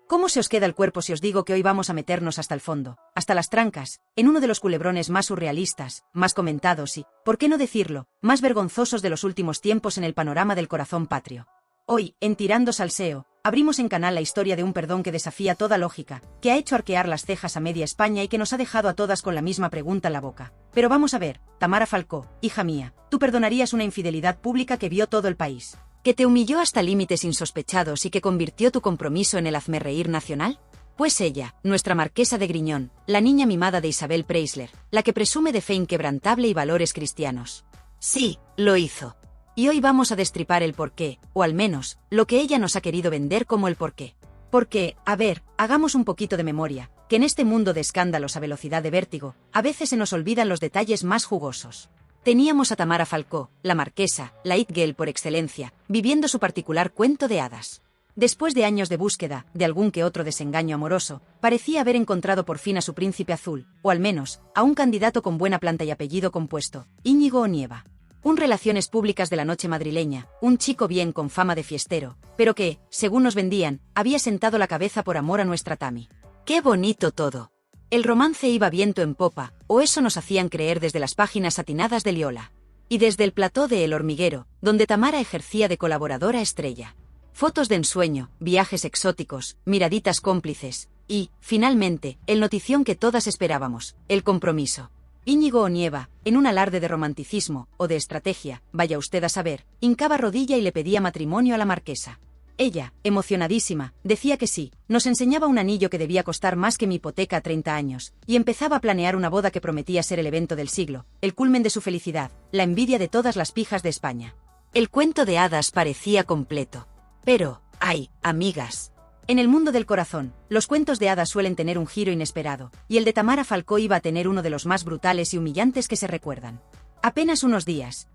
¿Cómo se os queda el cuerpo si os digo que hoy vamos a meternos hasta el fondo, hasta las trancas, en uno de los culebrones más surrealistas, más comentados y, por qué no decirlo, más vergonzosos de los últimos tiempos en el panorama del corazón patrio? Hoy, en Tirando Salseo, abrimos en canal la historia de un perdón que desafía toda lógica, que ha hecho arquear las cejas a media España y que nos ha dejado a todas con la misma pregunta en la boca. Pero vamos a ver, Tamara Falcó, hija mía, ¿tú perdonarías una infidelidad pública que vio todo el país? ¿Que te humilló hasta límites insospechados y que convirtió tu compromiso en el hazmerreír nacional? Pues ella, nuestra marquesa de Griñón, la niña mimada de Isabel Preisler, la que presume de fe inquebrantable y valores cristianos. Sí, lo hizo. Y hoy vamos a destripar el porqué, o al menos, lo que ella nos ha querido vender como el porqué. Porque, a ver, hagamos un poquito de memoria, que en este mundo de escándalos a velocidad de vértigo, a veces se nos olvidan los detalles más jugosos. Teníamos a Tamara Falcó, la marquesa, la it girl por excelencia, viviendo su particular cuento de hadas. Después de años de búsqueda, de algún que otro desengaño amoroso, parecía haber encontrado por fin a su príncipe azul, o al menos, a un candidato con buena planta y apellido compuesto, Íñigo Onieva. Un relaciones públicas de la noche madrileña, un chico bien con fama de fiestero, pero que, según nos vendían, había sentado la cabeza por amor a nuestra Tami. ¡Qué bonito todo! El romance iba viento en popa, o eso nos hacían creer desde las páginas satinadas de Liola. Y desde el plató de El Hormiguero, donde Tamara ejercía de colaboradora estrella. Fotos de ensueño, viajes exóticos, miraditas cómplices, y, finalmente, el notición que todas esperábamos, el compromiso. Íñigo Onieva, en un alarde de romanticismo, o de estrategia, vaya usted a saber, hincaba rodilla y le pedía matrimonio a la marquesa. Ella, emocionadísima, decía que sí, nos enseñaba un anillo que debía costar más que mi hipoteca a 30 años, y empezaba a planear una boda que prometía ser el evento del siglo, el culmen de su felicidad, la envidia de todas las pijas de España. El cuento de hadas parecía completo. Pero, ¡ay, amigas! En el mundo del corazón, los cuentos de hadas suelen tener un giro inesperado, y el de Tamara Falcó iba a tener uno de los más brutales y humillantes que se recuerdan. Apenas unos días,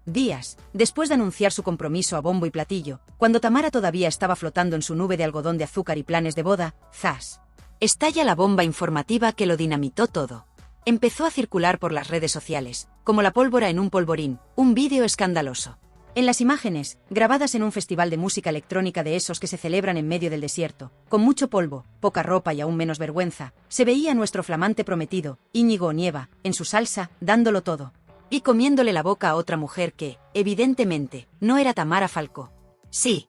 después de anunciar su compromiso a bombo y platillo, cuando Tamara todavía estaba flotando en su nube de algodón de azúcar y planes de boda, ¡zas! Estalla la bomba informativa que lo dinamitó todo. Empezó a circular por las redes sociales, como la pólvora en un polvorín, un vídeo escandaloso. En las imágenes, grabadas en un festival de música electrónica de esos que se celebran en medio del desierto, con mucho polvo, poca ropa y aún menos vergüenza, se veía a nuestro flamante prometido, Íñigo Onieva, en su salsa, dándolo todo. Y comiéndole la boca a otra mujer que, evidentemente, no era Tamara Falcó. Sí,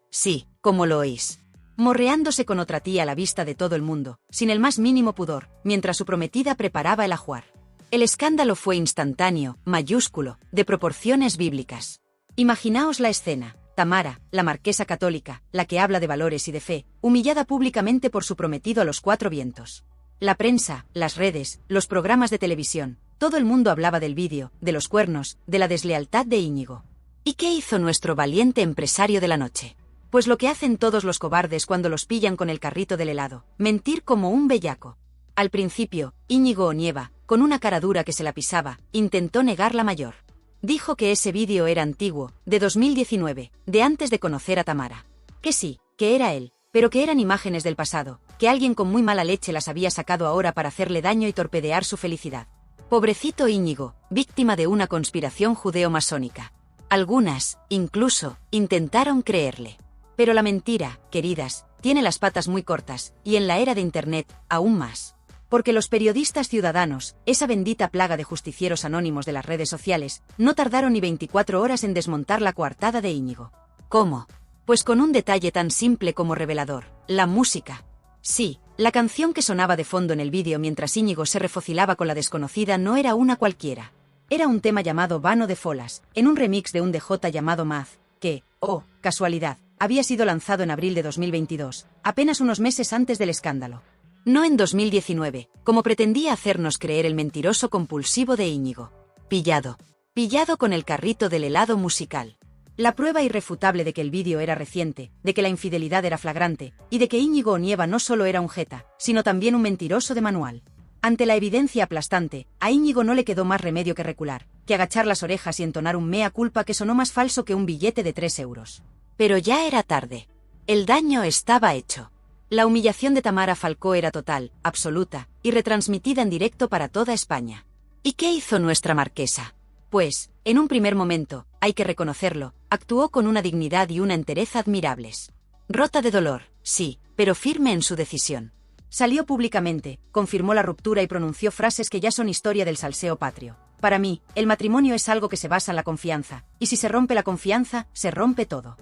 como lo oís. Morreándose con otra tía a la vista de todo el mundo, sin el más mínimo pudor, mientras su prometida preparaba el ajuar. El escándalo fue instantáneo, mayúsculo, de proporciones bíblicas. Imaginaos la escena. Tamara, la marquesa católica, la que habla de valores y de fe, humillada públicamente por su prometido a los cuatro vientos. La prensa, las redes, los programas de televisión, todo el mundo hablaba del vídeo, de los cuernos, de la deslealtad de Íñigo. ¿Y qué hizo nuestro valiente empresario de la noche? Pues lo que hacen todos los cobardes cuando los pillan con el carrito del helado, mentir como un bellaco. Al principio, Íñigo Onieva, con una cara dura que se la pisaba, intentó negar la mayor. Dijo que ese vídeo era antiguo, de 2019, de antes de conocer a Tamara. Que sí, que era él, pero que eran imágenes del pasado, que alguien con muy mala leche las había sacado ahora para hacerle daño y torpedear su felicidad. Pobrecito Íñigo, víctima de una conspiración judeo-masónica. Algunas, incluso, intentaron creerle. Pero la mentira, queridas, tiene las patas muy cortas, y en la era de Internet, aún más. Porque los periodistas ciudadanos, esa bendita plaga de justicieros anónimos de las redes sociales, no tardaron ni 24 horas en desmontar la coartada de Íñigo. ¿Cómo? Pues con un detalle tan simple como revelador, la música. Sí, la canción que sonaba de fondo en el vídeo mientras Íñigo se refocilaba con la desconocida no era una cualquiera. Era un tema llamado Vano de Folas, en un remix de un DJ llamado Maz, que, oh, casualidad, había sido lanzado en abril de 2022, apenas unos meses antes del escándalo. No en 2019, como pretendía hacernos creer el mentiroso compulsivo de Íñigo. Pillado con el carrito del helado musical. La prueba irrefutable de que el vídeo era reciente, de que la infidelidad era flagrante, y de que Íñigo Onieva no solo era un jeta, sino también un mentiroso de manual. Ante la evidencia aplastante, a Íñigo no le quedó más remedio que recular, que agachar las orejas y entonar un mea culpa que sonó más falso que un billete de 3 euros. Pero ya era tarde. El daño estaba hecho. La humillación de Tamara Falcó era total, absoluta, y retransmitida en directo para toda España. ¿Y qué hizo nuestra marquesa? Pues, en un primer momento, hay que reconocerlo, actuó con una dignidad y una entereza admirables. Rota de dolor, sí, pero firme en su decisión. Salió públicamente, confirmó la ruptura y pronunció frases que ya son historia del salseo patrio. Para mí, el matrimonio es algo que se basa en la confianza, y si se rompe la confianza, se rompe todo.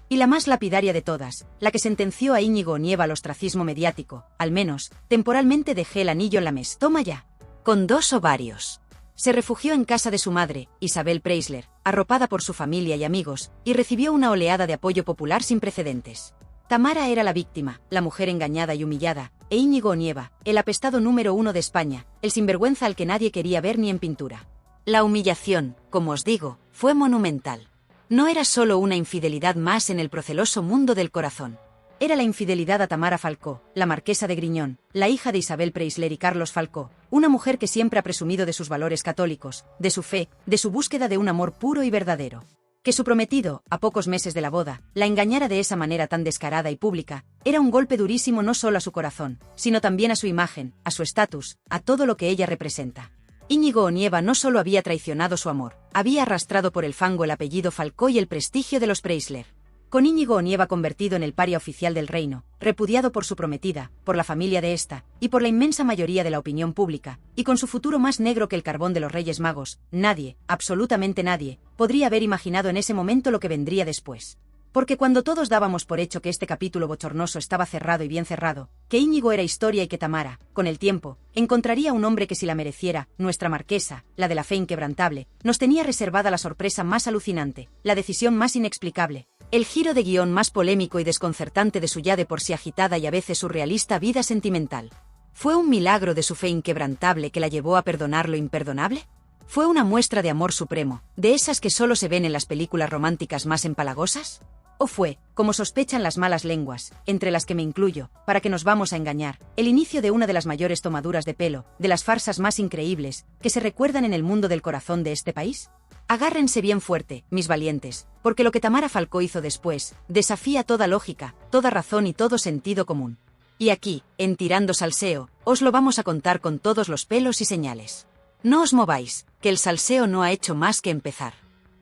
Y la más lapidaria de todas, la que sentenció a Íñigo Onieva al ostracismo mediático, al menos, temporalmente dejé el anillo en la mesa. Toma ya. Con 2 ovarios. Se refugió en casa de su madre, Isabel Preisler, arropada por su familia y amigos, y recibió una oleada de apoyo popular sin precedentes. Tamara era la víctima, la mujer engañada y humillada, e Íñigo Onieva, el apestado número 1 de España, el sinvergüenza al que nadie quería ver ni en pintura. La humillación, como os digo, fue monumental. No era solo una infidelidad más en el proceloso mundo del corazón. Era la infidelidad a Tamara Falcó, la marquesa de Griñón, la hija de Isabel Preisler y Carlos Falcó, una mujer que siempre ha presumido de sus valores católicos, de su fe, de su búsqueda de un amor puro y verdadero. Que su prometido, a pocos meses de la boda, la engañara de esa manera tan descarada y pública, era un golpe durísimo no solo a su corazón, sino también a su imagen, a su estatus, a todo lo que ella representa. Íñigo Onieva no solo había traicionado su amor, había arrastrado por el fango el apellido Falcó y el prestigio de los Preisler. Con Íñigo Onieva convertido en el paria oficial del reino, repudiado por su prometida, por la familia de esta, y por la inmensa mayoría de la opinión pública, y con su futuro más negro que el carbón de los Reyes Magos, nadie, absolutamente nadie, podría haber imaginado en ese momento lo que vendría después. Porque cuando todos dábamos por hecho que este capítulo bochornoso estaba cerrado y bien cerrado, que Íñigo era historia y que Tamara, con el tiempo, encontraría un hombre que si la mereciera, nuestra marquesa, la de la fe inquebrantable, nos tenía reservada la sorpresa más alucinante, la decisión más inexplicable, el giro de guión más polémico y desconcertante de su ya de por sí agitada y a veces surrealista vida sentimental. ¿Fue un milagro de su fe inquebrantable que la llevó a perdonar lo imperdonable? ¿Fue una muestra de amor supremo, de esas que solo se ven en las películas románticas más empalagosas? ¿O fue, como sospechan las malas lenguas, entre las que me incluyo, para que nos vamos a engañar, el inicio de una de las mayores tomaduras de pelo, de las farsas más increíbles, que se recuerdan en el mundo del corazón de este país? Agárrense bien fuerte, mis valientes, porque lo que Tamara Falcó hizo después, desafía toda lógica, toda razón y todo sentido común. Y aquí, en Tirando Salseo, os lo vamos a contar con todos los pelos y señales. No os mováis, que el salseo no ha hecho más que empezar.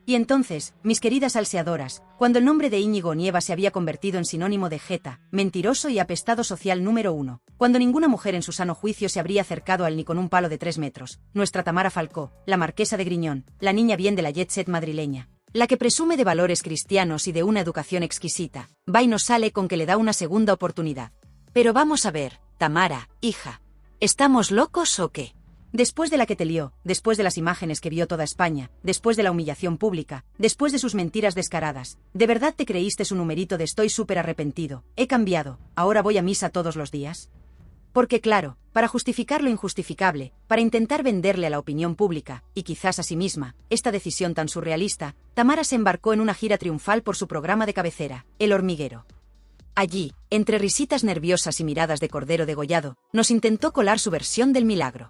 Y entonces, mis queridas salseadoras, cuando el nombre de Íñigo Onieva se había convertido en sinónimo de jeta, mentiroso y apestado social número 1, cuando ninguna mujer en su sano juicio se habría acercado a él ni con un palo de 3 metros, nuestra Tamara Falcó, la marquesa de Griñón, la niña bien de la jet set madrileña, la que presume de valores cristianos y de una educación exquisita, va y nos sale con que le da una segunda oportunidad. Pero vamos a ver, Tamara, hija, ¿estamos locos o qué? Después de la que te lió, después de las imágenes que vio toda España, después de la humillación pública, después de sus mentiras descaradas, ¿de verdad te creíste su numerito de estoy súper arrepentido, he cambiado, ahora voy a misa todos los días? Porque claro, para justificar lo injustificable, para intentar venderle a la opinión pública, y quizás a sí misma, esta decisión tan surrealista, Tamara se embarcó en una gira triunfal por su programa de cabecera, El Hormiguero. Allí, entre risitas nerviosas y miradas de cordero degollado, nos intentó colar su versión del milagro.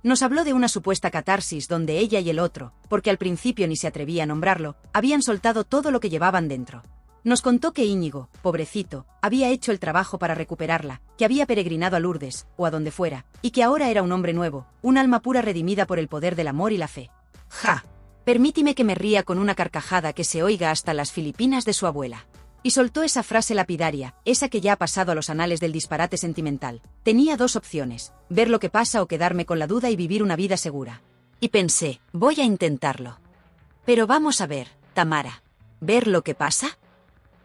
Nos habló de una supuesta catarsis donde ella y el otro, porque al principio ni se atrevía a nombrarlo, habían soltado todo lo que llevaban dentro. Nos contó que Íñigo, pobrecito, había hecho el trabajo para recuperarla, que había peregrinado a Lourdes, o a donde fuera, y que ahora era un hombre nuevo, un alma pura redimida por el poder del amor y la fe. ¡Ja! Permítime que me ría con una carcajada que se oiga hasta las Filipinas de su abuela. Y soltó esa frase lapidaria, esa que ya ha pasado a los anales del disparate sentimental. Tenía 2 opciones, ver lo que pasa o quedarme con la duda y vivir una vida segura. Y pensé, voy a intentarlo. Pero vamos a ver, Tamara, ¿ver lo que pasa?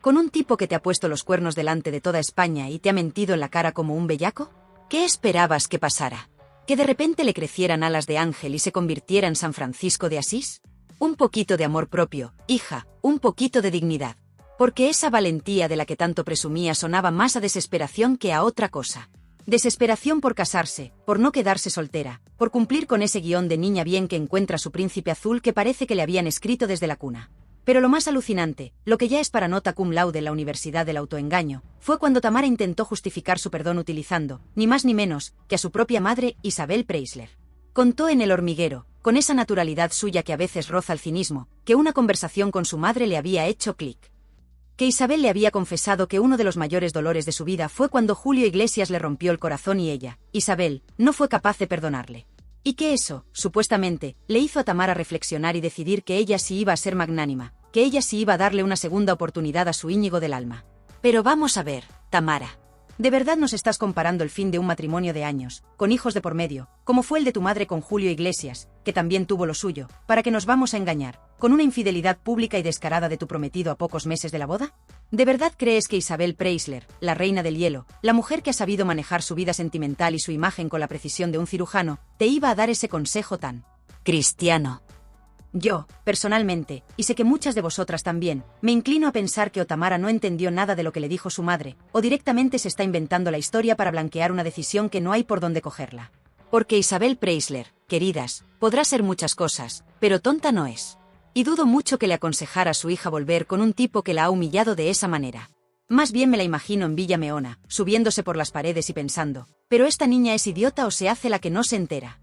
¿Con un tipo que te ha puesto los cuernos delante de toda España y te ha mentido en la cara como un bellaco? ¿Qué esperabas que pasara? ¿Que de repente le crecieran alas de ángel y se convirtiera en San Francisco de Asís? Un poquito de amor propio, hija, un poquito de dignidad. Porque esa valentía de la que tanto presumía sonaba más a desesperación que a otra cosa. Desesperación por casarse, por no quedarse soltera, por cumplir con ese guión de niña bien que encuentra su príncipe azul que parece que le habían escrito desde la cuna. Pero lo más alucinante, lo que ya es para nota cum laude en la Universidad del Autoengaño, fue cuando Tamara intentó justificar su perdón utilizando, ni más ni menos, que a su propia madre, Isabel Preisler. Contó en El Hormiguero, con esa naturalidad suya que a veces roza el cinismo, que una conversación con su madre le había hecho clic. Que Isabel le había confesado que uno de los mayores dolores de su vida fue cuando Julio Iglesias le rompió el corazón y ella, Isabel, no fue capaz de perdonarle. Y que eso, supuestamente, le hizo a Tamara reflexionar y decidir que ella sí iba a ser magnánima, que ella sí iba a darle una segunda oportunidad a su Íñigo del alma. Pero vamos a ver, Tamara. ¿De verdad nos estás comparando el fin de un matrimonio de años, con hijos de por medio, como fue el de tu madre con Julio Iglesias, que también tuvo lo suyo, para que nos vamos a engañar, con una infidelidad pública y descarada de tu prometido a pocos meses de la boda? ¿De verdad crees que Isabel Preisler, la reina del hielo, la mujer que ha sabido manejar su vida sentimental y su imagen con la precisión de un cirujano, te iba a dar ese consejo tan cristiano? Yo, personalmente, y sé que muchas de vosotras también, me inclino a pensar que Tamara no entendió nada de lo que le dijo su madre, o directamente se está inventando la historia para blanquear una decisión que no hay por dónde cogerla. Porque Isabel Preisler, queridas, podrá ser muchas cosas, pero tonta no es. Y dudo mucho que le aconsejara a su hija volver con un tipo que la ha humillado de esa manera. Más bien me la imagino en Villa Meona, subiéndose por las paredes y pensando, pero esta niña es idiota o se hace la que no se entera.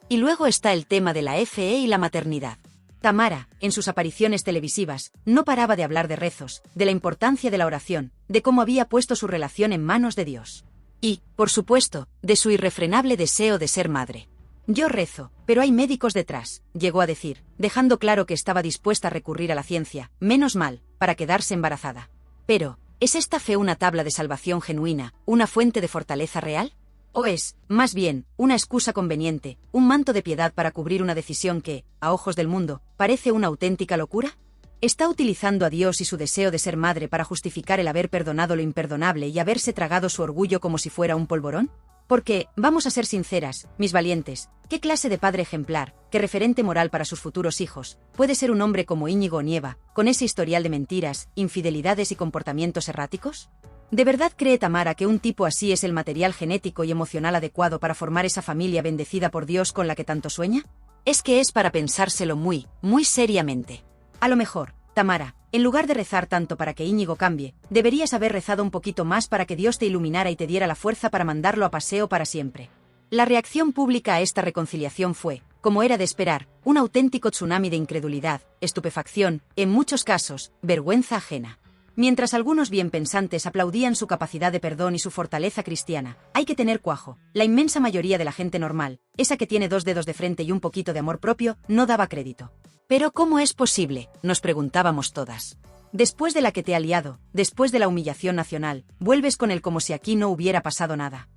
Y luego está el tema de la FE y la maternidad. Tamara, en sus apariciones televisivas, no paraba de hablar de rezos, de la importancia de la oración, de cómo había puesto su relación en manos de Dios. Y, por supuesto, de su irrefrenable deseo de ser madre. Yo rezo, pero hay médicos detrás, llegó a decir, dejando claro que estaba dispuesta a recurrir a la ciencia, menos mal, para quedarse embarazada. Pero, ¿es esta fe una tabla de salvación genuina, una fuente de fortaleza real? ¿O es, más bien, una excusa conveniente, un manto de piedad para cubrir una decisión que, a ojos del mundo, parece una auténtica locura? ¿Está utilizando a Dios y su deseo de ser madre para justificar el haber perdonado lo imperdonable y haberse tragado su orgullo como si fuera un polvorón? Porque, vamos a ser sinceras, mis valientes, ¿qué clase de padre ejemplar, qué referente moral para sus futuros hijos, puede ser un hombre como Íñigo Onieva, con ese historial de mentiras, infidelidades y comportamientos erráticos? ¿De verdad cree Tamara que un tipo así es el material genético y emocional adecuado para formar esa familia bendecida por Dios con la que tanto sueña? Es que es para pensárselo muy, muy seriamente. A lo mejor, Tamara, en lugar de rezar tanto para que Íñigo cambie, deberías haber rezado un poquito más para que Dios te iluminara y te diera la fuerza para mandarlo a paseo para siempre. La reacción pública a esta reconciliación fue, como era de esperar, un auténtico tsunami de incredulidad, estupefacción, en muchos casos, vergüenza ajena. Mientras algunos bienpensantes aplaudían su capacidad de perdón y su fortaleza cristiana, hay que tener cuajo. La inmensa mayoría de la gente normal, esa que tiene 2 dedos de frente y un poquito de amor propio, no daba crédito. ¿Pero cómo es posible?, nos preguntábamos todas. Después de la que te ha liado, después de la humillación nacional, vuelves con él como si aquí no hubiera pasado nada.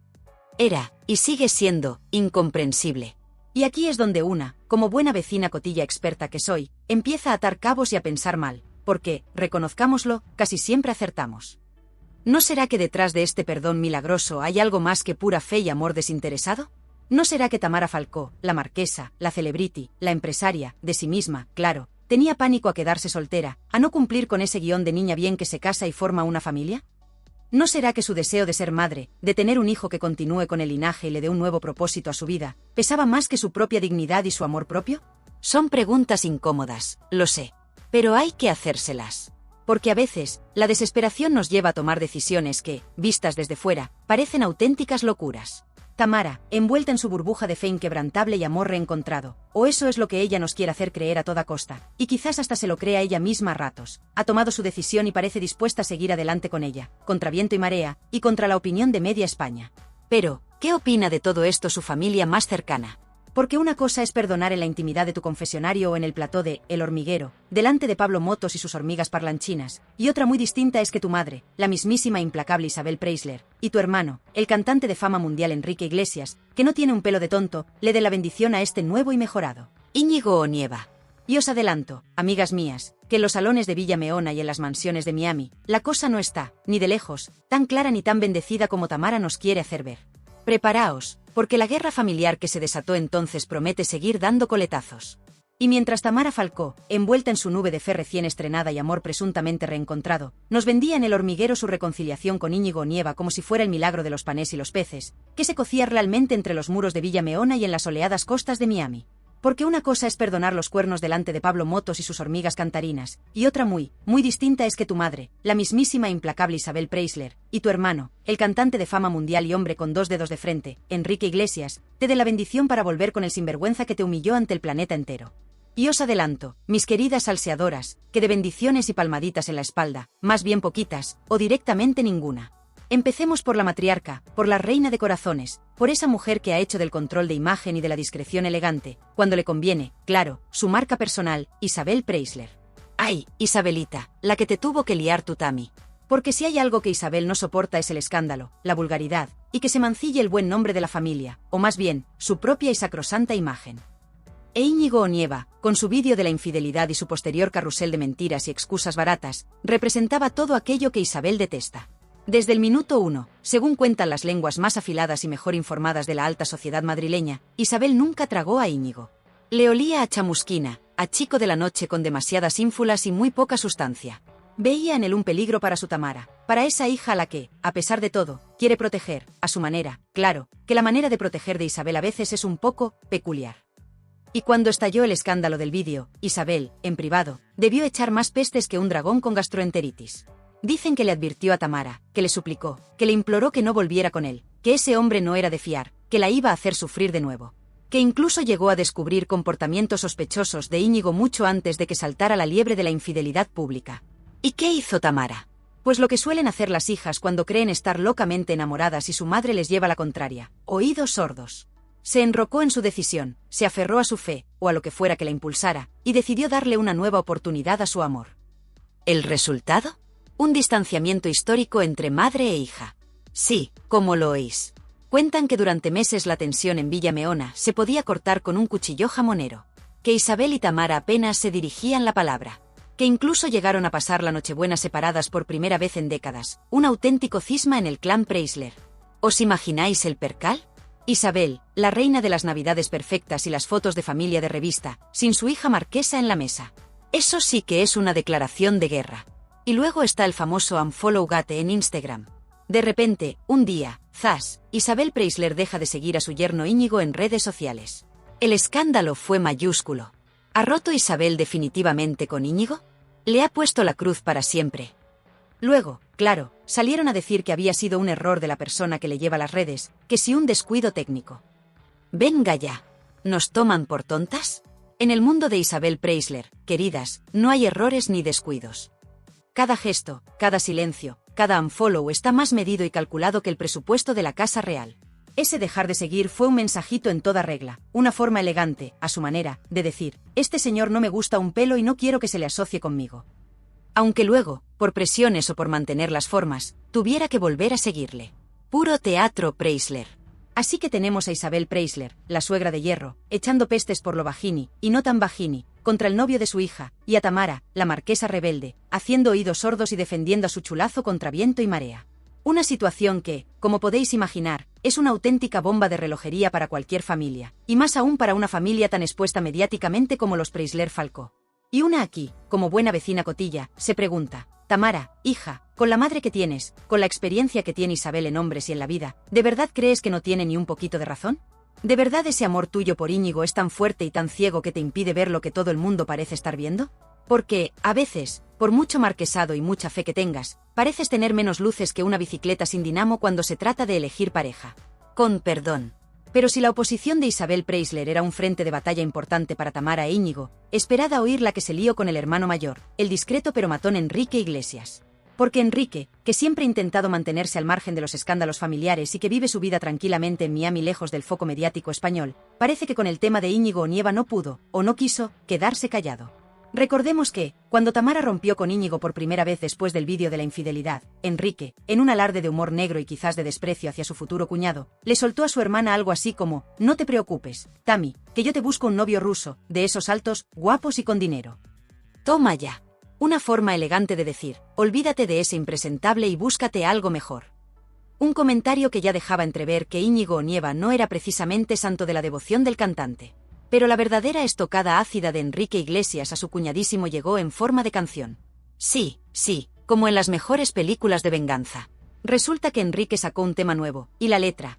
Era, y sigue siendo, incomprensible. Y aquí es donde una, como buena vecina cotilla experta que soy, empieza a atar cabos y a pensar mal. Porque, reconozcámoslo, casi siempre acertamos. ¿No será que detrás de este perdón milagroso hay algo más que pura fe y amor desinteresado? ¿No será que Tamara Falcó, la marquesa, la celebrity, la empresaria, de sí misma, claro, tenía pánico a quedarse soltera, a no cumplir con ese guión de niña bien que se casa y forma una familia? ¿No será que su deseo de ser madre, de tener un hijo que continúe con el linaje y le dé un nuevo propósito a su vida, pesaba más que su propia dignidad y su amor propio? Son preguntas incómodas, lo sé. Pero hay que hacérselas. Porque a veces, la desesperación nos lleva a tomar decisiones que, vistas desde fuera, parecen auténticas locuras. Tamara, envuelta en su burbuja de fe inquebrantable y amor reencontrado, o eso es lo que ella nos quiere hacer creer a toda costa, y quizás hasta se lo crea ella misma a ratos, ha tomado su decisión y parece dispuesta a seguir adelante con ella, contra viento y marea, y contra la opinión de media España. Pero, ¿qué opina de todo esto su familia más cercana? Porque una cosa es perdonar en la intimidad de tu confesionario o en el plató de El Hormiguero, delante de Pablo Motos y sus hormigas parlanchinas, y otra muy distinta es que tu madre, la mismísima e implacable Isabel Preisler, y tu hermano, el cantante de fama mundial Enrique Iglesias, que no tiene un pelo de tonto, le dé la bendición a este nuevo y mejorado Íñigo Onieva. Y os adelanto, amigas mías, que en los salones de Villa Meona y en las mansiones de Miami, la cosa no está, ni de lejos, tan clara ni tan bendecida como Tamara nos quiere hacer ver. Preparaos, porque la guerra familiar que se desató entonces promete seguir dando coletazos. Y mientras Tamara Falcó, envuelta en su nube de fe recién estrenada y amor presuntamente reencontrado, nos vendía en El Hormiguero su reconciliación con Íñigo Onieva como si fuera el milagro de los panés y los peces, que se cocía realmente entre los muros de Villa Meona y en las soleadas costas de Miami. Porque una cosa es perdonar los cuernos delante de Pablo Motos y sus hormigas cantarinas, y otra muy, muy distinta es que tu madre, la mismísima e implacable Isabel Preisler, y tu hermano, el cantante de fama mundial y hombre con 2 dedos de frente, Enrique Iglesias, te dé la bendición para volver con el sinvergüenza que te humilló ante el planeta entero. Y os adelanto, mis queridas salseadoras, que de bendiciones y palmaditas en la espalda, más bien poquitas, o directamente ninguna. Empecemos por la matriarca, por la reina de corazones, por esa mujer que ha hecho del control de imagen y de la discreción elegante, cuando le conviene, claro, su marca personal, Isabel Preisler. ¡Ay, Isabelita, la que te tuvo que liar tu Tami! Porque si hay algo que Isabel no soporta es el escándalo, la vulgaridad, y que se mancille el buen nombre de la familia, o más bien, su propia y sacrosanta imagen. E Íñigo Onieva, con su vídeo de la infidelidad y su posterior carrusel de mentiras y excusas baratas, representaba todo aquello que Isabel detesta. Desde el minuto 1, según cuentan las lenguas más afiladas y mejor informadas de la alta sociedad madrileña, Isabel nunca tragó a Íñigo. Le olía a chamusquina, a chico de la noche con demasiadas ínfulas y muy poca sustancia. Veía en él un peligro para su Tamara, para esa hija a la que, a pesar de todo, quiere proteger, a su manera. Claro, que la manera de proteger de Isabel a veces es un poco peculiar. Y cuando estalló el escándalo del vídeo, Isabel, en privado, debió echar más pestes que un dragón con gastroenteritis. Dicen que le advirtió a Tamara, que le suplicó, que le imploró que no volviera con él, que ese hombre no era de fiar, que la iba a hacer sufrir de nuevo. Que incluso llegó a descubrir comportamientos sospechosos de Íñigo mucho antes de que saltara la liebre de la infidelidad pública. ¿Y qué hizo Tamara? Pues lo que suelen hacer las hijas cuando creen estar locamente enamoradas y su madre les lleva la contraria: oídos sordos. Se enrocó en su decisión, se aferró a su fe, o a lo que fuera que la impulsara, y decidió darle una nueva oportunidad a su amor. ¿El resultado? Un distanciamiento histórico entre madre e hija. Sí, como lo oís. Cuentan que durante meses la tensión en Villa Meona se podía cortar con un cuchillo jamonero. Que Isabel y Tamara apenas se dirigían la palabra. Que incluso llegaron a pasar la Nochebuena separadas por primera vez en décadas, un auténtico cisma en el clan Preisler. ¿Os imagináis el percal? Isabel, la reina de las navidades perfectas y las fotos de familia de revista, sin su hija marquesa en la mesa. Eso sí que es una declaración de guerra. Y luego está el famoso unfollow gate en Instagram. De repente, un día, zas, Isabel Preisler deja de seguir a su yerno Íñigo en redes sociales. El escándalo fue mayúsculo. ¿Ha roto Isabel definitivamente con Íñigo? Le ha puesto la cruz para siempre. Luego, claro, salieron a decir que había sido un error de la persona que le lleva las redes, que si un descuido técnico. Venga ya. ¿Nos toman por tontas? En el mundo de Isabel Preisler, queridas, no hay errores ni descuidos. Cada gesto, cada silencio, cada unfollow está más medido y calculado que el presupuesto de la Casa Real. Ese dejar de seguir fue un mensajito en toda regla, una forma elegante, a su manera, de decir: este señor no me gusta un pelo y no quiero que se le asocie conmigo. Aunque luego, por presiones o por mantener las formas, tuviera que volver a seguirle. Puro teatro Preisler. Así que tenemos a Isabel Preisler, la suegra de hierro, echando pestes por lo bajini, y no tan bajini, contra el novio de su hija, y a Tamara, la marquesa rebelde, haciendo oídos sordos y defendiendo a su chulazo contra viento y marea. Una situación que, como podéis imaginar, es una auténtica bomba de relojería para cualquier familia, y más aún para una familia tan expuesta mediáticamente como los Preisler Falcó. Y una aquí, como buena vecina cotilla, se pregunta: Tamara, hija, con la madre que tienes, con la experiencia que tiene Isabel en hombres y en la vida, ¿de verdad crees que no tiene ni un poquito de razón? ¿De verdad ese amor tuyo por Íñigo es tan fuerte y tan ciego que te impide ver lo que todo el mundo parece estar viendo? Porque, a veces, por mucho marquesado y mucha fe que tengas, pareces tener menos luces que una bicicleta sin dinamo cuando se trata de elegir pareja. Con perdón. Pero si la oposición de Isabel Preisler era un frente de batalla importante para Tamara e Íñigo, esperad a oír la que se lió con el hermano mayor, el discreto pero matón Enrique Iglesias. Porque Enrique, que siempre ha intentado mantenerse al margen de los escándalos familiares y que vive su vida tranquilamente en Miami lejos del foco mediático español, parece que con el tema de Íñigo Onieva no pudo, o no quiso, quedarse callado. Recordemos que, cuando Tamara rompió con Íñigo por primera vez después del vídeo de la infidelidad, Enrique, en un alarde de humor negro y quizás de desprecio hacia su futuro cuñado, le soltó a su hermana algo así como: no te preocupes, Tami, que yo te busco un novio ruso, de esos altos, guapos y con dinero. Toma ya. Una forma elegante de decir: olvídate de ese impresentable y búscate algo mejor. Un comentario que ya dejaba entrever que Íñigo Onieva no era precisamente santo de la devoción del cantante. Pero la verdadera estocada ácida de Enrique Iglesias a su cuñadísimo llegó en forma de canción. Sí, como en las mejores películas de venganza. Resulta que Enrique sacó un tema nuevo, y la letra,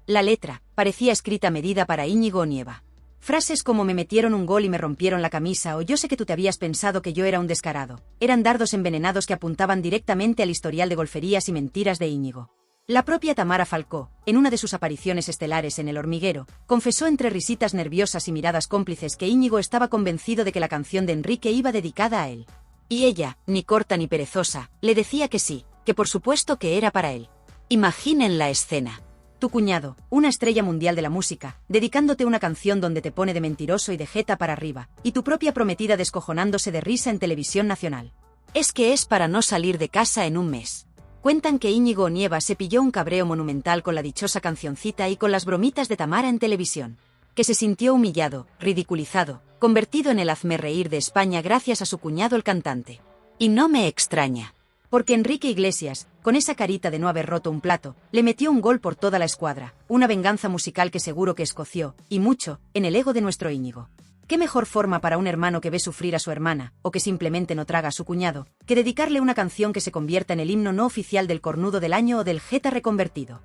la letra, parecía escrita a medida para Íñigo Onieva. Frases como: me metieron un gol y me rompieron la camisa, o yo sé que tú te habías pensado que yo era un descarado, eran dardos envenenados que apuntaban directamente al historial de golferías y mentiras de Íñigo. La propia Tamara Falcó, en una de sus apariciones estelares en El Hormiguero, confesó entre risitas nerviosas y miradas cómplices que Íñigo estaba convencido de que la canción de Enrique iba dedicada a él. Y ella, ni corta ni perezosa, le decía que sí, que por supuesto que era para él. Imaginen la escena. Tu cuñado, una estrella mundial de la música, dedicándote una canción donde te pone de mentiroso y de jeta para arriba, y tu propia prometida descojonándose de risa en televisión nacional. Es que es para no salir de casa en un mes. Cuentan que Íñigo Onieva se pilló un cabreo monumental con la dichosa cancioncita y con las bromitas de Tamara en televisión. Que se sintió humillado, ridiculizado, convertido en el hazmerreír de España gracias a su cuñado el cantante. Y no me extraña. Porque Enrique Iglesias, con esa carita de no haber roto un plato, le metió un gol por toda la escuadra, una venganza musical que seguro que escoció, y mucho, en el ego de nuestro Íñigo. ¿Qué mejor forma para un hermano que ve sufrir a su hermana, o que simplemente no traga a su cuñado, que dedicarle una canción que se convierta en el himno no oficial del cornudo del año o del jeta reconvertido?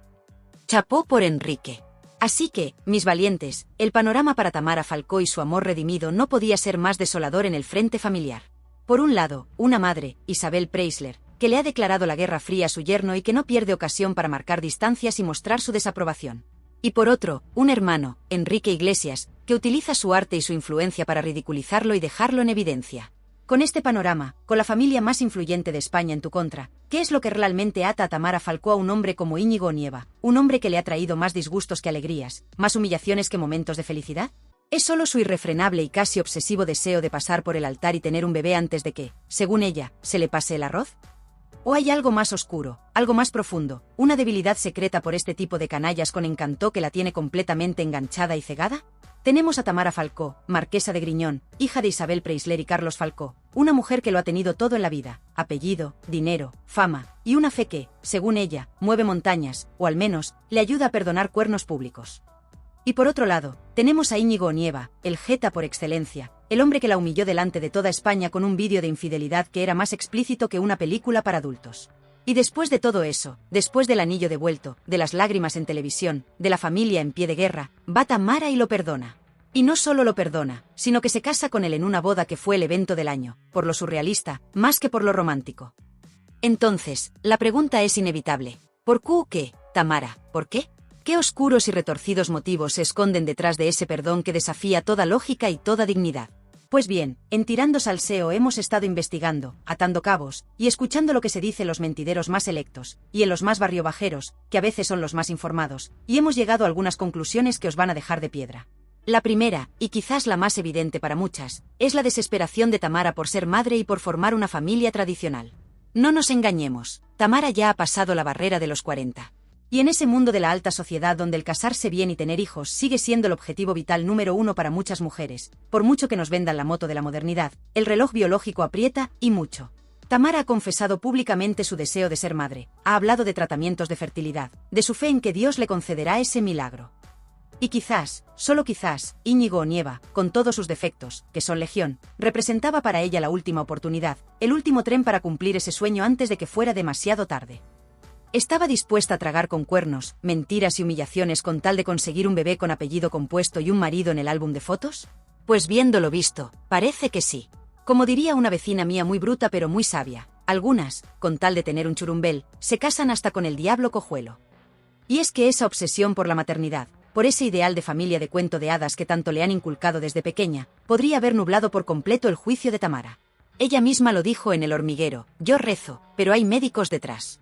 Chapó por Enrique. Así que, mis valientes, el panorama para Tamara Falcó y su amor redimido no podía ser más desolador en el frente familiar. Por un lado, una madre, Isabel Preisler, que le ha declarado la guerra fría a su yerno y que no pierde ocasión para marcar distancias y mostrar su desaprobación. Y por otro, un hermano, Enrique Iglesias, que utiliza su arte y su influencia para ridiculizarlo y dejarlo en evidencia. Con este panorama, con la familia más influyente de España en tu contra, ¿qué es lo que realmente ata a Tamara Falcó a un hombre como Íñigo Onieva, un hombre que le ha traído más disgustos que alegrías, más humillaciones que momentos de felicidad? ¿Es solo su irrefrenable y casi obsesivo deseo de pasar por el altar y tener un bebé antes de que, según ella, se le pase el arroz? ¿O hay algo más oscuro, algo más profundo, una debilidad secreta por este tipo de canallas con encanto que la tiene completamente enganchada y cegada? Tenemos a Tamara Falcó, marquesa de Griñón, hija de Isabel Preisler y Carlos Falcó, una mujer que lo ha tenido todo en la vida, apellido, dinero, fama, y una fe que, según ella, mueve montañas, o al menos, le ayuda a perdonar cuernos públicos. Y por otro lado, tenemos a Íñigo Onieva, el jeta por excelencia, el hombre que la humilló delante de toda España con un vídeo de infidelidad que era más explícito que una película para adultos. Y después de todo eso, después del anillo devuelto, de las lágrimas en televisión, de la familia en pie de guerra, va Tamara y lo perdona. Y no solo lo perdona, sino que se casa con él en una boda que fue el evento del año, por lo surrealista, más que por lo romántico. Entonces, la pregunta es inevitable. ¿Por qué, Tamara? ¿Por qué? ¿Qué oscuros y retorcidos motivos se esconden detrás de ese perdón que desafía toda lógica y toda dignidad? Pues bien, en Tirando Salseo hemos estado investigando, atando cabos, y escuchando lo que se dice en los mentideros más selectos, y en los más barriobajeros, que a veces son los más informados, y hemos llegado a algunas conclusiones que os van a dejar de piedra. La primera, y quizás la más evidente para muchas, es la desesperación de Tamara por ser madre y por formar una familia tradicional. No nos engañemos, Tamara ya ha pasado la barrera de los 40. Y en ese mundo de la alta sociedad donde el casarse bien y tener hijos sigue siendo el objetivo vital número uno para muchas mujeres, por mucho que nos vendan la moto de la modernidad, el reloj biológico aprieta, y mucho. Tamara ha confesado públicamente su deseo de ser madre, ha hablado de tratamientos de fertilidad, de su fe en que Dios le concederá ese milagro. Y quizás, solo quizás, Íñigo Onieva, con todos sus defectos, que son legión, representaba para ella la última oportunidad, el último tren para cumplir ese sueño antes de que fuera demasiado tarde. ¿Estaba dispuesta a tragar con cuernos, mentiras y humillaciones con tal de conseguir un bebé con apellido compuesto y un marido en el álbum de fotos? Pues viéndolo visto, parece que sí. Como diría una vecina mía muy bruta pero muy sabia, algunas, con tal de tener un churumbel, se casan hasta con el diablo cojuelo. Y es que esa obsesión por la maternidad, por ese ideal de familia de cuento de hadas que tanto le han inculcado desde pequeña, podría haber nublado por completo el juicio de Tamara. Ella misma lo dijo en El hormiguero: yo rezo, pero hay médicos detrás.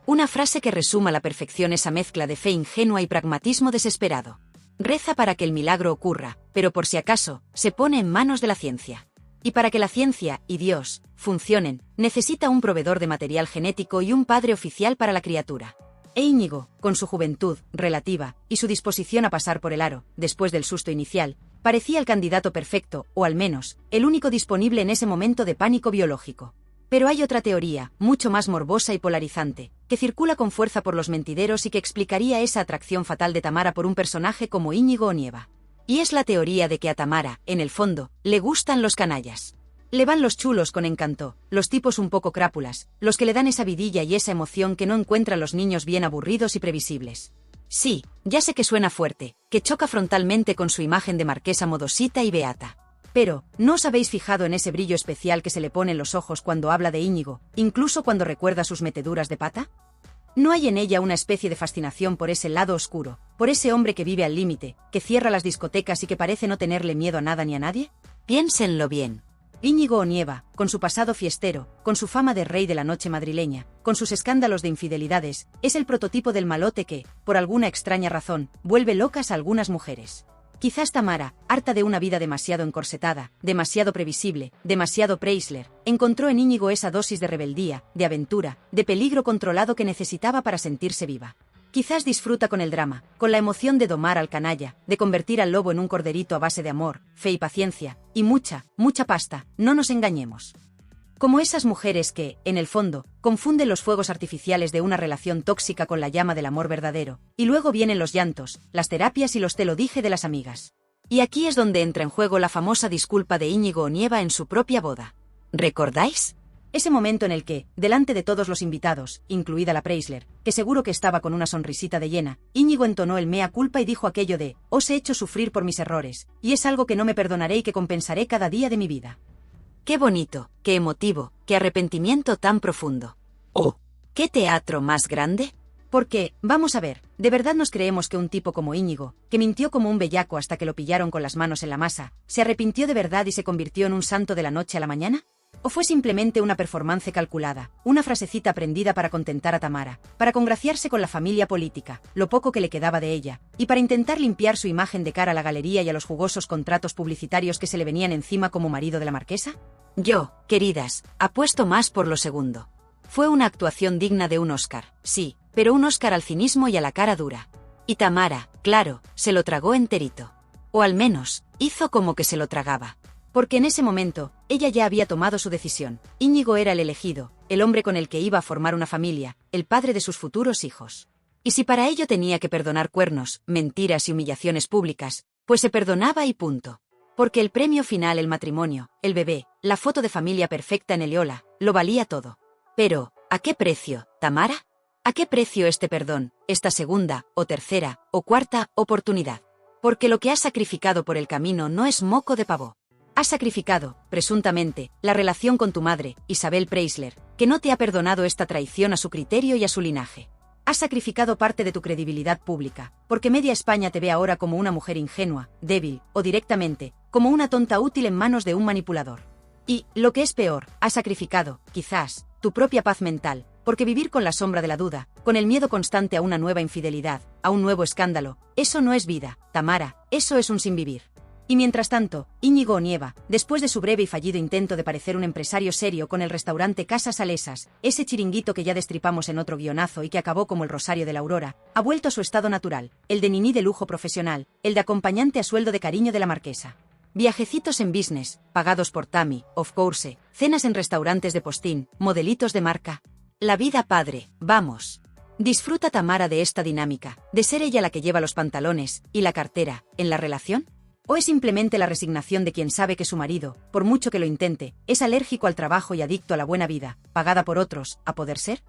Una frase que resuma a la perfección esa mezcla de fe ingenua y pragmatismo desesperado. Reza para que el milagro ocurra, pero por si acaso, se pone en manos de la ciencia. Y para que la ciencia y Dios funcionen, necesita un proveedor de material genético y un padre oficial para la criatura. E Íñigo, con su juventud relativa y su disposición a pasar por el aro, después del susto inicial, parecía el candidato perfecto, o al menos, el único disponible en ese momento de pánico biológico. Pero hay otra teoría, mucho más morbosa y polarizante, que circula con fuerza por los mentideros y que explicaría esa atracción fatal de Tamara por un personaje como Íñigo Onieva. Y es la teoría de que a Tamara, en el fondo, le gustan los canallas. Le van los chulos con encanto, los tipos un poco crápulas, los que le dan esa vidilla y esa emoción que no encuentran los niños bien aburridos y previsibles. Sí, ya sé que suena fuerte, que choca frontalmente con su imagen de marquesa modosita y beata. Pero, ¿no os habéis fijado en ese brillo especial que se le pone en los ojos cuando habla de Íñigo, incluso cuando recuerda sus meteduras de pata? ¿No hay en ella una especie de fascinación por ese lado oscuro, por ese hombre que vive al límite, que cierra las discotecas y que parece no tenerle miedo a nada ni a nadie? Piénsenlo bien. Íñigo Onieva, con su pasado fiestero, con su fama de rey de la noche madrileña, con sus escándalos de infidelidades, es el prototipo del malote que, por alguna extraña razón, vuelve locas a algunas mujeres. Quizás Tamara, harta de una vida demasiado encorsetada, demasiado previsible, demasiado Preisler, encontró en Íñigo esa dosis de rebeldía, de aventura, de peligro controlado que necesitaba para sentirse viva. Quizás disfruta con el drama, con la emoción de domar al canalla, de convertir al lobo en un corderito a base de amor, fe y paciencia, y mucha, mucha pasta, no nos engañemos. Como esas mujeres que, en el fondo, confunden los fuegos artificiales de una relación tóxica con la llama del amor verdadero, y luego vienen los llantos, las terapias y los te lo dije de las amigas. Y aquí es donde entra en juego la famosa disculpa de Íñigo Onieva en su propia boda. ¿Recordáis? Ese momento en el que, delante de todos los invitados, incluida la Preisler, que seguro que estaba con una sonrisita de hiena, Íñigo entonó el mea culpa y dijo aquello de, os he hecho sufrir por mis errores, y es algo que no me perdonaré y que compensaré cada día de mi vida. Qué bonito, qué emotivo, qué arrepentimiento tan profundo. ¡Oh! ¿Qué teatro más grande? Porque, vamos a ver, ¿de verdad nos creemos que un tipo como Íñigo, que mintió como un bellaco hasta que lo pillaron con las manos en la masa, se arrepintió de verdad y se convirtió en un santo de la noche a la mañana? ¿O fue simplemente una performance calculada, una frasecita aprendida para contentar a Tamara, para congraciarse con la familia política, lo poco que le quedaba de ella, y para intentar limpiar su imagen de cara a la galería y a los jugosos contratos publicitarios que se le venían encima como marido de la marquesa? Yo, queridas, apuesto más por lo segundo. Fue una actuación digna de un Oscar, sí, pero un Oscar al cinismo y a la cara dura. Y Tamara, claro, se lo tragó enterito. O al menos, hizo como que se lo tragaba. Porque en ese momento, ella ya había tomado su decisión. Íñigo era el elegido, el hombre con el que iba a formar una familia, el padre de sus futuros hijos. Y si para ello tenía que perdonar cuernos, mentiras y humillaciones públicas, pues se perdonaba y punto. Porque el premio final, el matrimonio, el bebé, la foto de familia perfecta en Eliola, lo valía todo. Pero, ¿a qué precio, Tamara? ¿A qué precio este perdón, esta segunda, o tercera, o cuarta oportunidad? Porque lo que has sacrificado por el camino no es moco de pavo. Has sacrificado, presuntamente, la relación con tu madre, Isabel Preisler, que no te ha perdonado esta traición a su criterio y a su linaje. Has sacrificado parte de tu credibilidad pública, porque media España te ve ahora como una mujer ingenua, débil, o directamente, como una tonta útil en manos de un manipulador. Y, lo que es peor, has sacrificado, quizás, tu propia paz mental, porque vivir con la sombra de la duda, con el miedo constante a una nueva infidelidad, a un nuevo escándalo, eso no es vida, Tamara, eso es un sinvivir. Y mientras tanto, Íñigo Onieva, después de su breve y fallido intento de parecer un empresario serio con el restaurante Casas Salesas, ese chiringuito que ya destripamos en otro guionazo y que acabó como el Rosario de la Aurora, ha vuelto a su estado natural, el de niní de lujo profesional, el de acompañante a sueldo de cariño de la marquesa. Viajecitos en business, pagados por Tami, of course, cenas en restaurantes de postín, modelitos de marca. La vida padre, vamos. ¿Disfruta Tamara de esta dinámica, de ser ella la que lleva los pantalones y la cartera, en la relación? ¿O es simplemente la resignación de quien sabe que su marido, por mucho que lo intente, es alérgico al trabajo y adicto a la buena vida, pagada por otros, a poder ser?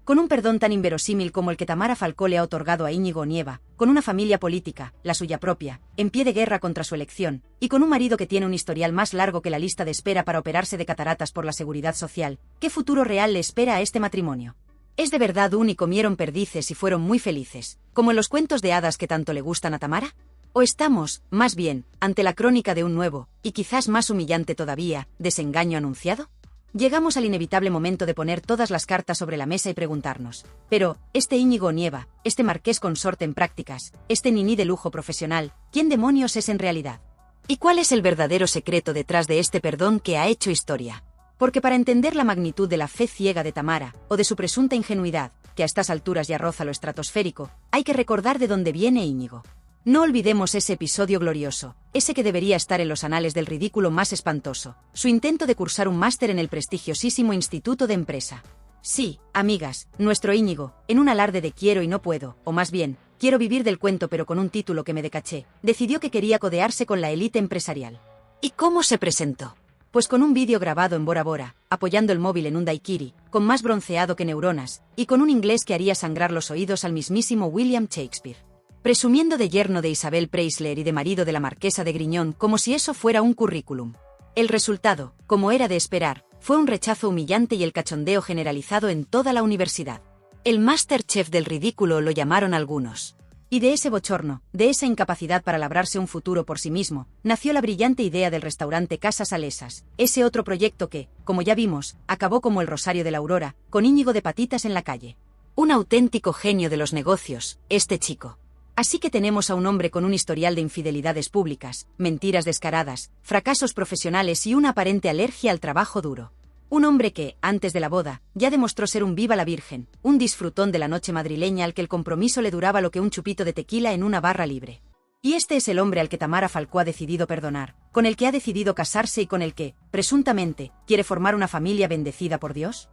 Con un perdón tan inverosímil como el que Tamara Falcó le ha otorgado a Íñigo Onieva, con una familia política, la suya propia, en pie de guerra contra su elección, y con un marido que tiene un historial más largo que la lista de espera para operarse de cataratas por la Seguridad Social, ¿qué futuro real le espera a este matrimonio? ¿Es de verdad un y comieron perdices y fueron muy felices, como en los cuentos de hadas que tanto le gustan a Tamara? ¿O estamos, más bien, ante la crónica de un nuevo, y quizás más humillante todavía, desengaño anunciado? Llegamos al inevitable momento de poner todas las cartas sobre la mesa y preguntarnos, pero, este Íñigo Onieva, este marqués consorte en prácticas, este niní de lujo profesional, ¿quién demonios es en realidad? ¿Y cuál es el verdadero secreto detrás de este perdón que ha hecho historia? Porque para entender la magnitud de la fe ciega de Tamara, o de su presunta ingenuidad, que a estas alturas ya roza lo estratosférico, hay que recordar de dónde viene Íñigo. No olvidemos ese episodio glorioso, ese que debería estar en los anales del ridículo más espantoso, su intento de cursar un máster en el prestigiosísimo Instituto de Empresa. Sí, amigas, nuestro Íñigo, en un alarde de quiero y no puedo, o más bien, quiero vivir del cuento pero con un título que me decaché, decidió que quería codearse con la élite empresarial. ¿Y cómo se presentó? Pues con un vídeo grabado en Bora Bora, apoyando el móvil en un daiquiri, con más bronceado que neuronas, y con un inglés que haría sangrar los oídos al mismísimo William Shakespeare. Presumiendo de yerno de Isabel Preisler y de marido de la marquesa de Griñón como si eso fuera un currículum. El resultado, como era de esperar, fue un rechazo humillante y el cachondeo generalizado en toda la universidad. El MasterChef del ridículo lo llamaron algunos. Y de ese bochorno, de esa incapacidad para labrarse un futuro por sí mismo, nació la brillante idea del restaurante Casas Salesas, ese otro proyecto que, como ya vimos, acabó como el Rosario de la Aurora, con Íñigo de patitas en la calle. Un auténtico genio de los negocios, este chico. Así que tenemos a un hombre con un historial de infidelidades públicas, mentiras descaradas, fracasos profesionales y una aparente alergia al trabajo duro. Un hombre que, antes de la boda, ya demostró ser un viva la virgen, un disfrutón de la noche madrileña al que el compromiso le duraba lo que un chupito de tequila en una barra libre. Y este es el hombre al que Tamara Falcó ha decidido perdonar, con el que ha decidido casarse y con el que, presuntamente, quiere formar una familia bendecida por Dios.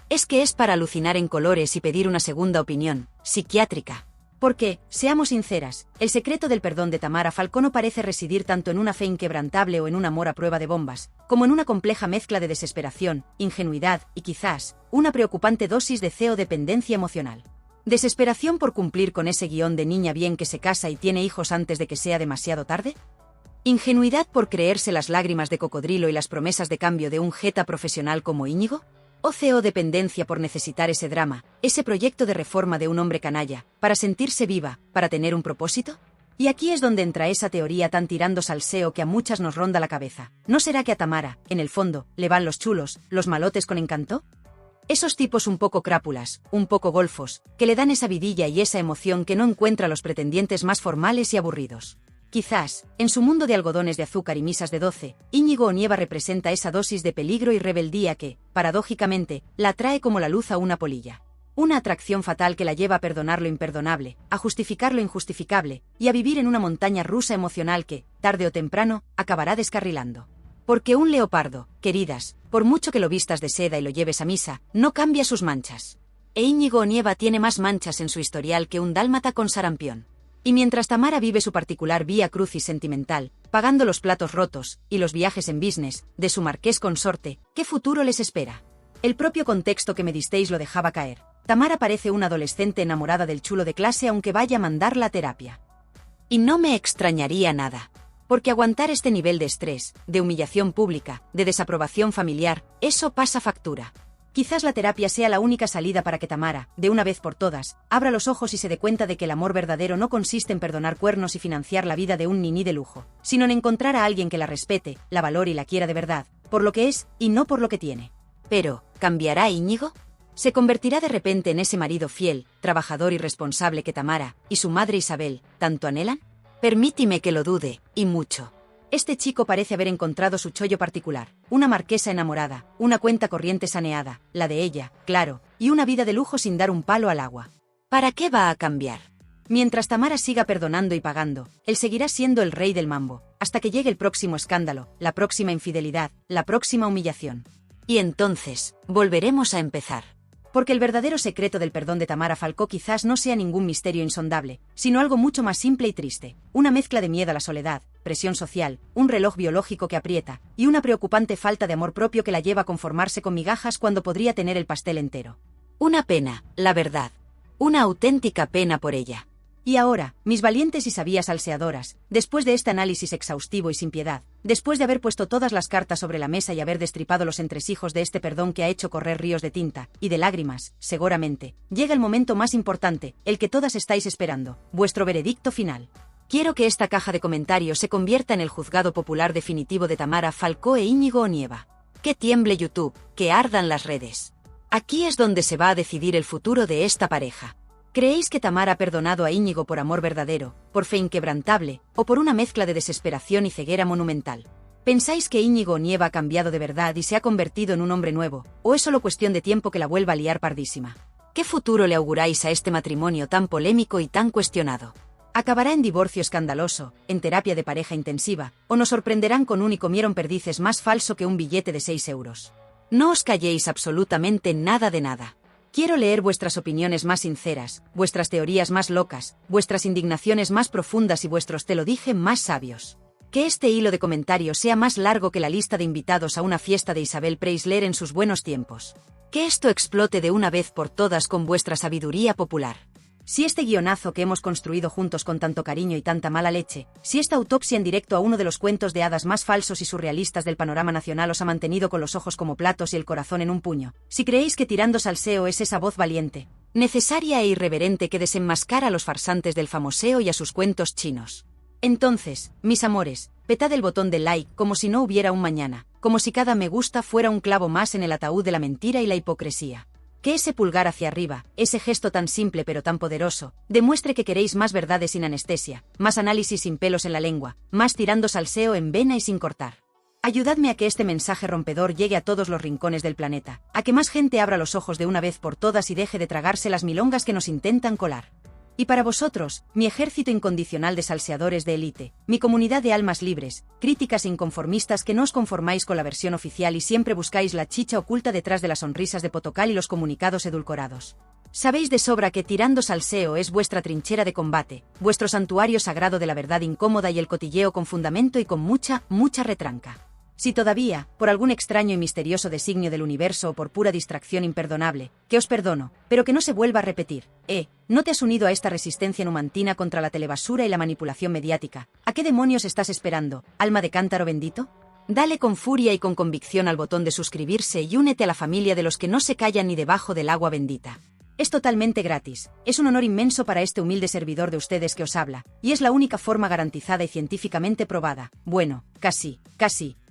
Es que es para alucinar en colores y pedir una segunda opinión, psiquiátrica. Porque, seamos sinceras, el secreto del perdón de Tamara Falcó no parece residir tanto en una fe inquebrantable o en un amor a prueba de bombas, como en una compleja mezcla de desesperación, ingenuidad y quizás, una preocupante dosis de dependencia emocional. ¿Desesperación por cumplir con ese guión de niña bien que se casa y tiene hijos antes de que sea demasiado tarde? ¿Ingenuidad por creerse las lágrimas de cocodrilo y las promesas de cambio de un jeta profesional como Íñigo? ¿O dependencia por necesitar ese drama, ese proyecto de reforma de un hombre canalla, para sentirse viva, para tener un propósito? Y aquí es donde entra esa teoría tan tirando salseo que a muchas nos ronda la cabeza. ¿No será que a Tamara, en el fondo, le van los chulos, los malotes con encanto? Esos tipos un poco crápulas, un poco golfos, que le dan esa vidilla y esa emoción que no encuentra los pretendientes más formales y aburridos. Quizás, en su mundo de algodones de azúcar y misas de 12, Íñigo Onieva representa esa dosis de peligro y rebeldía que, paradójicamente, la atrae como la luz a una polilla. Una atracción fatal que la lleva a perdonar lo imperdonable, a justificar lo injustificable, y a vivir en una montaña rusa emocional que, tarde o temprano, acabará descarrilando. Porque un leopardo, queridas, por mucho que lo vistas de seda y lo lleves a misa, no cambia sus manchas. E Íñigo Onieva tiene más manchas en su historial que un dálmata con sarampión. Y mientras Tamara vive su particular vía crucis sentimental, pagando los platos rotos y los viajes en business de su marqués consorte, ¿qué futuro les espera? El propio contexto que me disteis lo dejaba caer. Tamara parece una adolescente enamorada del chulo de clase aunque vaya a mandarla a terapia. Y no me extrañaría nada. Porque aguantar este nivel de estrés, de humillación pública, de desaprobación familiar, eso pasa factura. Quizás la terapia sea la única salida para que Tamara, de una vez por todas, abra los ojos y se dé cuenta de que el amor verdadero no consiste en perdonar cuernos y financiar la vida de un niní de lujo, sino en encontrar a alguien que la respete, la valore y la quiera de verdad, por lo que es y no por lo que tiene. Pero, ¿cambiará Íñigo? ¿Se convertirá de repente en ese marido fiel, trabajador y responsable que Tamara, y su madre Isabel, tanto anhelan? Permítime que lo dude, y mucho. Este chico parece haber encontrado su chollo particular, una marquesa enamorada, una cuenta corriente saneada, la de ella, claro, y una vida de lujo sin dar un palo al agua. ¿Para qué va a cambiar? Mientras Tamara siga perdonando y pagando, él seguirá siendo el rey del mambo, hasta que llegue el próximo escándalo, la próxima infidelidad, la próxima humillación. Y entonces, volveremos a empezar. Porque el verdadero secreto del perdón de Tamara Falcó quizás no sea ningún misterio insondable, sino algo mucho más simple y triste, una mezcla de miedo a la soledad, presión social, un reloj biológico que aprieta, y una preocupante falta de amor propio que la lleva a conformarse con migajas cuando podría tener el pastel entero. Una pena, la verdad. Una auténtica pena por ella. Y ahora, mis valientes y sabias salseadoras, después de este análisis exhaustivo y sin piedad, después de haber puesto todas las cartas sobre la mesa y haber destripado los entresijos de este perdón que ha hecho correr ríos de tinta, y de lágrimas, seguramente, llega el momento más importante, el que todas estáis esperando, vuestro veredicto final. Quiero que esta caja de comentarios se convierta en el juzgado popular definitivo de Tamara Falcó e Íñigo Onieva. Que tiemble YouTube, que ardan las redes. Aquí es donde se va a decidir el futuro de esta pareja. ¿Creéis que Tamara ha perdonado a Íñigo por amor verdadero, por fe inquebrantable, o por una mezcla de desesperación y ceguera monumental? ¿Pensáis que Íñigo Onieva ha cambiado de verdad y se ha convertido en un hombre nuevo, o es solo cuestión de tiempo que la vuelva a liar pardísima? ¿Qué futuro le auguráis a este matrimonio tan polémico y tan cuestionado? ¿Acabará en divorcio escandaloso, en terapia de pareja intensiva, o nos sorprenderán con un y comieron perdices más falso que un billete de 6 euros? No os calléis absolutamente nada de nada. Quiero leer vuestras opiniones más sinceras, vuestras teorías más locas, vuestras indignaciones más profundas y vuestros te lo dije más sabios. Que este hilo de comentarios sea más largo que la lista de invitados a una fiesta de Isabel Preisler en sus buenos tiempos. Que esto explote de una vez por todas con vuestra sabiduría popular. Si este guionazo que hemos construido juntos con tanto cariño y tanta mala leche, si esta autopsia en directo a uno de los cuentos de hadas más falsos y surrealistas del panorama nacional os ha mantenido con los ojos como platos y el corazón en un puño, si creéis que tirando salseo es esa voz valiente, necesaria e irreverente que desenmascara a los farsantes del famoseo y a sus cuentos chinos. Entonces, mis amores, petad el botón de like como si no hubiera un mañana, como si cada me gusta fuera un clavo más en el ataúd de la mentira y la hipocresía. Que ese pulgar hacia arriba, ese gesto tan simple pero tan poderoso, demuestre que queréis más verdades sin anestesia, más análisis sin pelos en la lengua, más tirando salseo en vena y sin cortar. Ayudadme a que este mensaje rompedor llegue a todos los rincones del planeta, a que más gente abra los ojos de una vez por todas y deje de tragarse las milongas que nos intentan colar. Y para vosotros, mi ejército incondicional de salseadores de élite, mi comunidad de almas libres, críticas e inconformistas que no os conformáis con la versión oficial y siempre buscáis la chicha oculta detrás de las sonrisas de Potocal y los comunicados edulcorados. Sabéis de sobra que Tirando Salseo es vuestra trinchera de combate, vuestro santuario sagrado de la verdad incómoda y el cotilleo con fundamento y con mucha retranca. Si todavía, por algún extraño y misterioso designio del universo o por pura distracción imperdonable, que os perdono, pero que no se vuelva a repetir, ¿no te has unido a esta resistencia numantina contra la telebasura y la manipulación mediática? ¿A qué demonios estás esperando, alma de cántaro bendito? Dale con furia y con convicción al botón de suscribirse y únete a la familia de los que no se callan ni debajo del agua bendita. Es totalmente gratis, es un honor inmenso para este humilde servidor de ustedes que os habla, y es la única forma garantizada y científicamente probada, bueno, casi,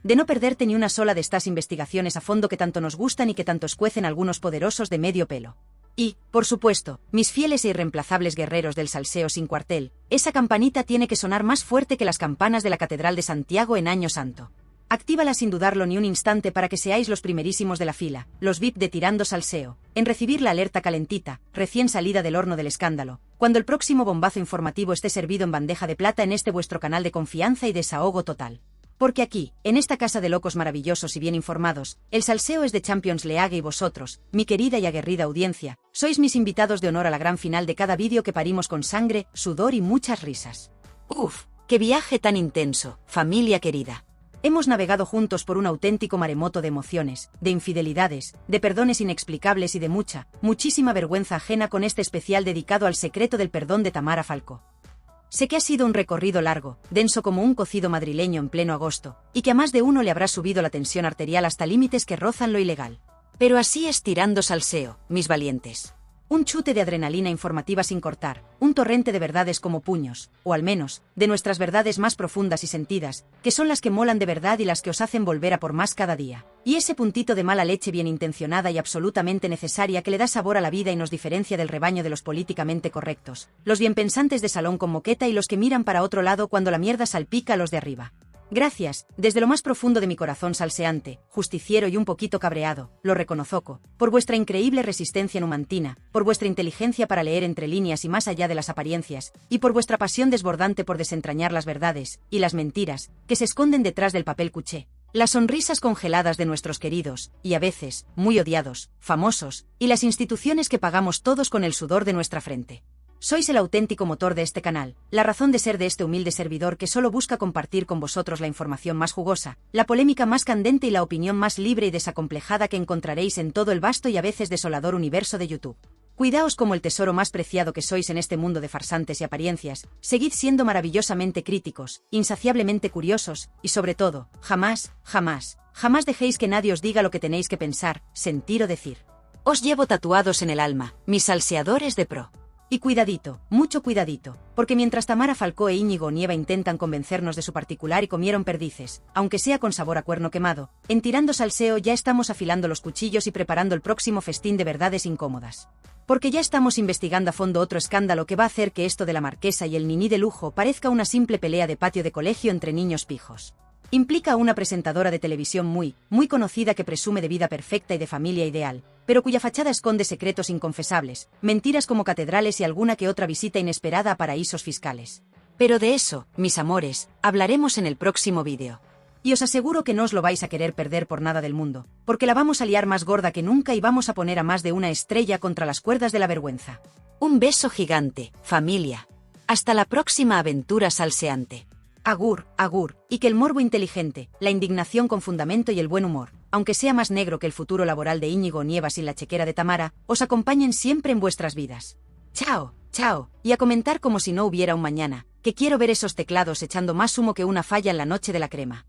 de no perderte ni una sola de estas investigaciones a fondo que tanto nos gustan y que tanto escuecen algunos poderosos de medio pelo. Y, por supuesto, mis fieles e irreemplazables guerreros del salseo sin cuartel, esa campanita tiene que sonar más fuerte que las campanas de la Catedral de Santiago en Año Santo. Actívala sin dudarlo ni un instante para que seáis los primerísimos de la fila, los VIP de Tirando Salseo, en recibir la alerta calentita, recién salida del horno del escándalo, cuando el próximo bombazo informativo esté servido en bandeja de plata en este vuestro canal de confianza y desahogo total. Porque aquí, en esta casa de locos maravillosos y bien informados, el salseo es de Champions League y vosotros, mi querida y aguerrida audiencia, sois mis invitados de honor a la gran final de cada vídeo que parimos con sangre, sudor y muchas risas. Uf, qué viaje tan intenso, familia querida. Hemos navegado juntos por un auténtico maremoto de emociones, de infidelidades, de perdones inexplicables y de muchísima vergüenza ajena con este especial dedicado al secreto del perdón de Tamara Falcó. Sé que ha sido un recorrido largo, denso como un cocido madrileño en pleno agosto, y que a más de uno le habrá subido la tensión arterial hasta límites que rozan lo ilegal. Pero así es Tirando Salseo, mis valientes. Un chute de adrenalina informativa sin cortar, un torrente de verdades como puños, o al menos, de nuestras verdades más profundas y sentidas, que son las que molan de verdad y las que os hacen volver a por más cada día. Y ese puntito de mala leche bien intencionada y absolutamente necesaria que le da sabor a la vida y nos diferencia del rebaño de los políticamente correctos, los bienpensantes de salón con moqueta y los que miran para otro lado cuando la mierda salpica a los de arriba. Gracias, desde lo más profundo de mi corazón salseante, justiciero y un poquito cabreado, lo reconozco, por vuestra increíble resistencia numantina, por vuestra inteligencia para leer entre líneas y más allá de las apariencias, y por vuestra pasión desbordante por desentrañar las verdades, y las mentiras, que se esconden detrás del papel cuché. Las sonrisas congeladas de nuestros queridos, y a veces, muy odiados, famosos, y las instituciones que pagamos todos con el sudor de nuestra frente. Sois el auténtico motor de este canal, la razón de ser de este humilde servidor que solo busca compartir con vosotros la información más jugosa, la polémica más candente y la opinión más libre y desacomplejada que encontraréis en todo el vasto y a veces desolador universo de YouTube. Cuidaos como el tesoro más preciado que sois en este mundo de farsantes y apariencias, seguid siendo maravillosamente críticos, insaciablemente curiosos, y sobre todo, jamás dejéis que nadie os diga lo que tenéis que pensar, sentir o decir. Os llevo tatuados en el alma, mis salseadores de pro. Y cuidadito, mucho cuidadito, porque mientras Tamara Falcó e Íñigo Nieva intentan convencernos de su particular y comieron perdices, aunque sea con sabor a cuerno quemado, en Tirando Salseo ya estamos afilando los cuchillos y preparando el próximo festín de verdades incómodas. Porque ya estamos investigando a fondo otro escándalo que va a hacer que esto de la marquesa y el niní de lujo parezca una simple pelea de patio de colegio entre niños pijos. Implica a una presentadora de televisión muy conocida que presume de vida perfecta y de familia ideal, pero cuya fachada esconde secretos inconfesables, mentiras como catedrales y alguna que otra visita inesperada a paraísos fiscales. Pero de eso, mis amores, hablaremos en el próximo vídeo. Y os aseguro que no os lo vais a querer perder por nada del mundo, porque la vamos a liar más gorda que nunca y vamos a poner a más de una estrella contra las cuerdas de la vergüenza. Un beso gigante, familia. Hasta la próxima aventura salseante. Agur, y que el morbo inteligente, la indignación con fundamento y el buen humor, aunque sea más negro que el futuro laboral de Íñigo Nieva sin la chequera de Tamara, os acompañen siempre en vuestras vidas. Chao, y a comentar como si no hubiera un mañana, que quiero ver esos teclados echando más humo que una falla en la noche de la crema.